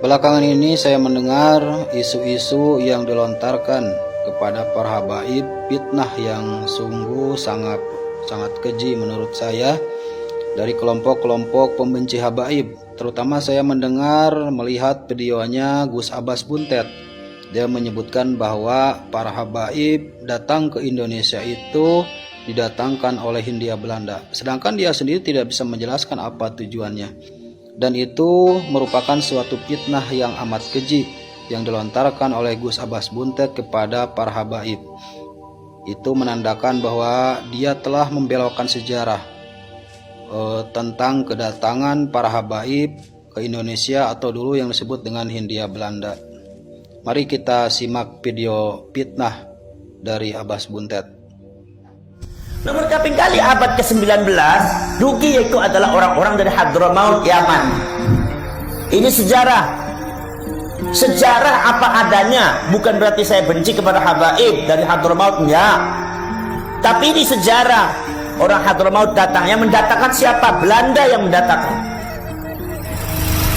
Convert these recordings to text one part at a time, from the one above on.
Belakangan ini saya mendengar isu-isu yang dilontarkan kepada para habaib, fitnah yang sungguh sangat keji menurut saya dari kelompok-kelompok pembenci habaib. Terutama saya melihat videonya Gus Abbas Buntet. Dia menyebutkan bahwa para habaib datang ke Indonesia itu didatangkan oleh Hindia Belanda, sedangkan dia sendiri tidak bisa menjelaskan apa tujuannya. Dan itu merupakan suatu fitnah yang amat keji yang dilontarkan oleh Gus Abbas Buntet kepada para habaib. Itu menandakan bahwa dia telah membelokkan sejarah tentang kedatangan para habaib ke Indonesia atau dulu yang disebut dengan Hindia Belanda. Mari kita simak video fitnah dari Abbas Buntet. Nomor kaping kali abad ke-19, rugi yaitu adalah orang-orang dari Hadramaut, Yaman. Ini sejarah. Sejarah apa adanya, bukan berarti saya benci kepada habaib dari Hadramaut, enggak. Tapi ini sejarah. Orang Hadramaut datangnya mendatangkan siapa? Belanda yang mendatangkan.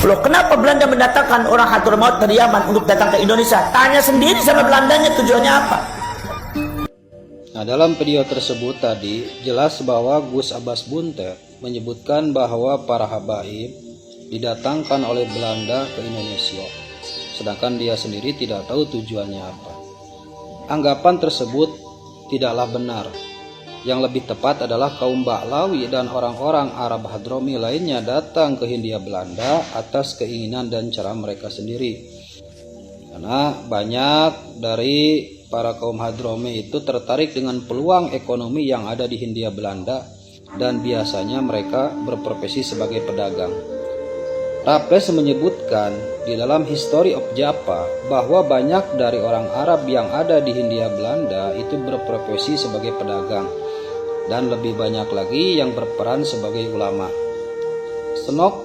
Loh, kenapa Belanda mendatangkan orang Hadramaut dari Yaman untuk datang ke Indonesia? Tanya sendiri sama Belandanya tujuannya apa. Nah, dalam video tersebut tadi jelas bahwa Gus Abbas Buntet menyebutkan bahwa para habaib didatangkan oleh Belanda ke Indonesia, sedangkan dia sendiri tidak tahu tujuannya apa. Anggapan tersebut tidaklah benar. Yang lebih tepat adalah kaum Ba'lawi dan orang-orang Arab Hadromi lainnya datang ke Hindia Belanda atas keinginan dan cara mereka sendiri. Karena banyak dari para kaum Hadromi itu tertarik dengan peluang ekonomi yang ada di Hindia Belanda dan biasanya mereka berprofesi sebagai pedagang. Raffles menyebutkan di dalam History of Java bahwa banyak dari orang Arab yang ada di Hindia Belanda itu berprofesi sebagai pedagang dan lebih banyak lagi yang berperan sebagai ulama. Snoek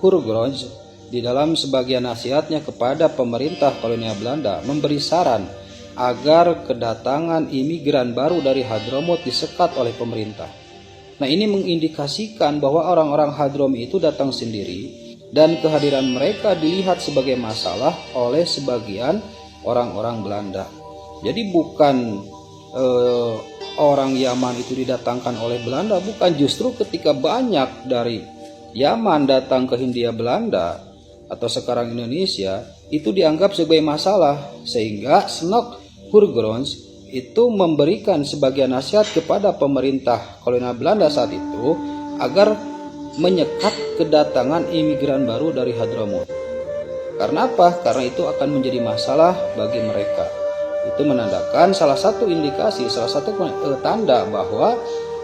Hurgronje di dalam sebagian nasihatnya kepada pemerintah kolonial Belanda memberi saran agar kedatangan imigran baru dari Hadramaut disekat oleh pemerintah. Nah, ini mengindikasikan bahwa orang-orang Hadrami itu datang sendiri dan kehadiran mereka dilihat sebagai masalah oleh sebagian orang-orang Belanda. Jadi bukan orang Yaman itu didatangkan oleh Belanda, bukan, justru ketika banyak dari Yaman datang ke Hindia Belanda atau sekarang Indonesia itu dianggap sebagai masalah, sehingga Snoek Hurgronje itu memberikan sebagian nasihat kepada pemerintah kolonial Belanda saat itu agar menyekat kedatangan imigran baru dari Hadramaut. Karena apa? Karena itu akan menjadi masalah bagi mereka. Itu menandakan salah satu indikasi, salah satu tanda bahwa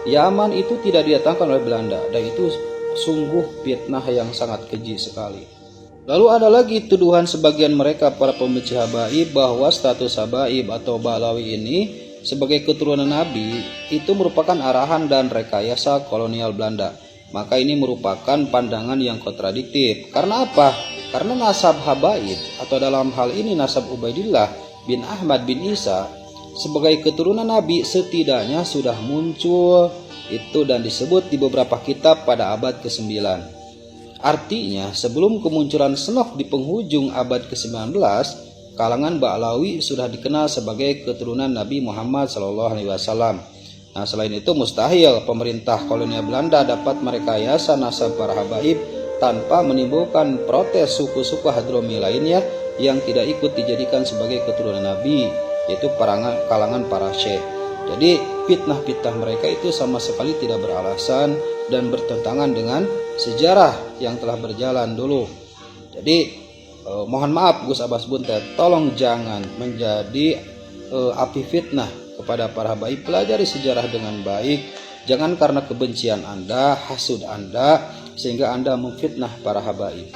Yaman itu tidak didatangkan oleh Belanda, dan itu sungguh fitnah yang sangat keji sekali. Lalu ada lagi tuduhan sebagian mereka para pembenci habaib bahwa status habaib atau Ba'lawi ini sebagai keturunan Nabi itu merupakan arahan dan rekayasa kolonial Belanda. Maka ini merupakan pandangan yang kontradiktif. Karena apa? Karena nasab habaib atau dalam hal ini nasab Ubaidillah bin Ahmad bin Isa sebagai keturunan Nabi setidaknya sudah muncul itu dan disebut di beberapa kitab pada abad ke-9. Artinya, sebelum kemunculan Snoek di penghujung abad ke-19, kalangan Ba'lawi sudah dikenal sebagai keturunan Nabi Muhammad SAW. Nah, selain itu mustahil pemerintah kolonial Belanda dapat merekayasa nasab para habaib tanpa menimbulkan protes suku-suku Hadromi lainnya yang tidak ikut dijadikan sebagai keturunan Nabi, yaitu kalangan para syekh. Jadi fitnah-fitnah mereka itu sama sekali tidak beralasan dan bertentangan dengan sejarah yang telah berjalan dulu. Jadi mohon maaf Gus Abbas Buntet, tolong jangan menjadi api fitnah kepada para habaib. Pelajari sejarah dengan baik, jangan karena kebencian Anda, hasud Anda, sehingga Anda memfitnah para habaib.